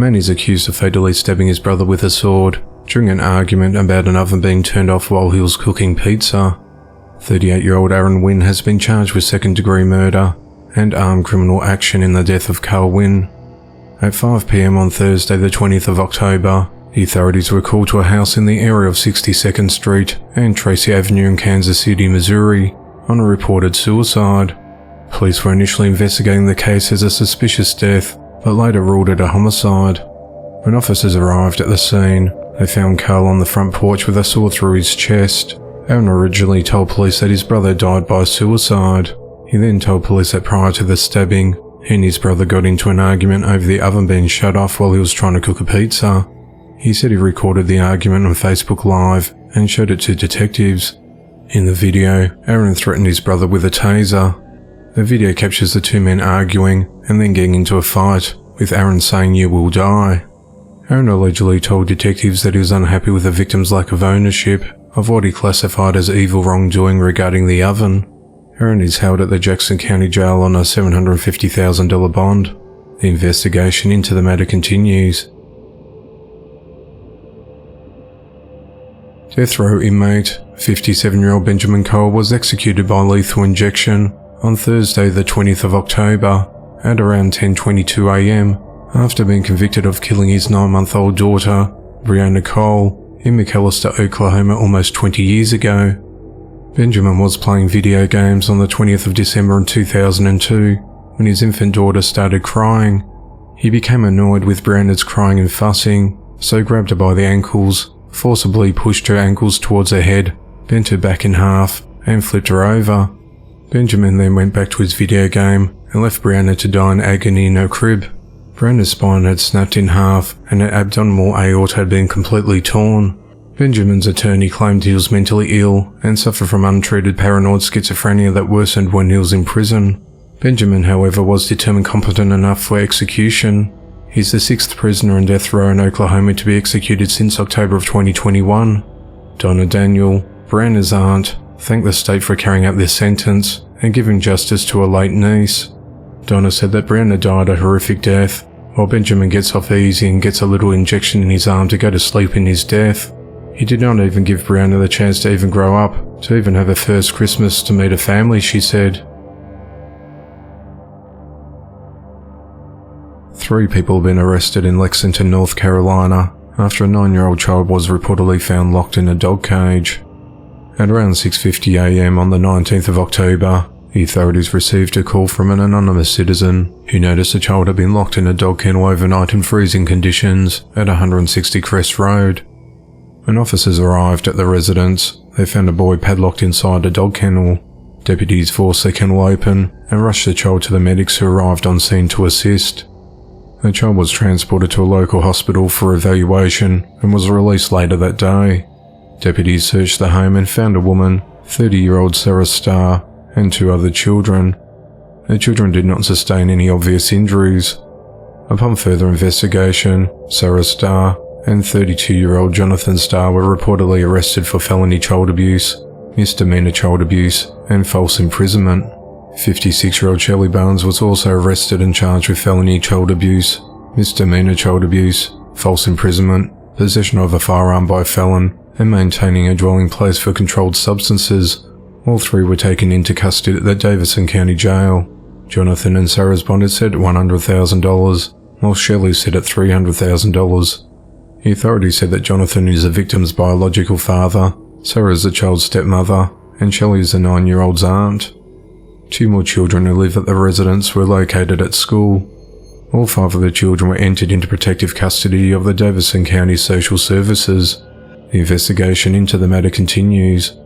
man is accused of fatally stabbing his brother with a sword during an argument about an oven being turned off while he was cooking pizza. 38-year-old Aaron Wynn has been charged with second-degree murder and armed criminal action in the death of Carl Wynn. At 5 p.m. on Thursday the 20th of October, the authorities were called to a house in the area of 62nd Street and Tracy Avenue in Kansas City, Missouri, on a reported suicide. Police were initially investigating the case as a suspicious death, but later ruled it a homicide. When officers arrived at the scene, they found Carl on the front porch with a saw through his chest. Aaron originally told police that his brother died by suicide. He then told police that prior to the stabbing, he and his brother got into an argument over the oven being shut off while he was trying to cook a pizza. He said he recorded the argument on Facebook Live and showed it to detectives. In the video, Aaron threatened his brother with a taser. The video captures the two men arguing and then getting into a fight, with Aaron saying "you will die." Aaron allegedly told detectives that he was unhappy with the victim's lack of ownership of what he classified as evil wrongdoing regarding the oven. Aaron is held at the Jackson County Jail on a $750,000 bond. The investigation into the matter continues. Death row inmate 57-year-old Benjamin Cole was executed by lethal injection on Thursday the 20th of October at around 10:22 a.m. after being convicted of killing his 9-month-old daughter, Breonna Cole, in McAlester, Oklahoma almost 20 years ago. Benjamin was playing video games on the 20th of December in 2002 when his infant daughter started crying. He became annoyed with Breonna's crying and fussing, so grabbed her by the ankles, forcibly pushed her ankles towards her head, bent her back in half, and flipped her over. Benjamin then went back to his video game and left Breonna to die in agony in her crib. Breonna's spine had snapped in half and her abdominal aorta had been completely torn. Benjamin's attorney claimed he was mentally ill and suffered from untreated paranoid schizophrenia that worsened when he was in prison. Benjamin, however, was determined competent enough for execution. He's the 6th prisoner on death row in Oklahoma to be executed since October of 2021. Donna Daniel, Breonna's aunt, thanked the state for carrying out this sentence and giving justice to her late niece. Donna said that Breonna died a horrific death, while Benjamin gets off easy and gets a little injection in his arm to go to sleep in his death. He did not even give Breonna the chance to even grow up, to even have her first Christmas, to meet a family, she said. 3 people have been arrested in Lexington, North Carolina, after a 9-year-old child was reportedly found locked in a dog cage. At around 6:50 a.m. on the 19th of October, the authorities received a call from an anonymous citizen who noticed a child had been locked in a dog kennel overnight in freezing conditions at 160 Crest Road. When officers arrived at the residence, they found a boy padlocked inside a dog kennel. Deputies forced the kennel open and rushed the child to the medics who arrived on scene to assist. The child was transported to a local hospital for evaluation and was released later that day. Deputies searched the home and found a woman, 30-year-old Sarah Starr, and 2 other children. The children did not sustain any obvious injuries. Upon further investigation, Sarah Starr and 32-year-old Jonathan Starr were reportedly arrested for felony child abuse, misdemeanor child abuse, and false imprisonment. 56-year-old Shelley Barnes was also arrested and charged with felony child abuse, misdemeanor child abuse, false imprisonment, possession of a firearm by a felon, and maintaining a dwelling place for controlled substances. All 3 were taken into custody at the Davidson County Jail. Jonathan and Sarah's bond is set at $100,000, while Shelley's set at $300,000. The authorities said that Jonathan is the victim's biological father, Sarah is the child's stepmother, and Shelley is the 9-year-old's aunt. 2 more children who live at the residence were located at school. All 5 of the children were entered into protective custody of the Davidson County Social Services. The investigation into the matter continues.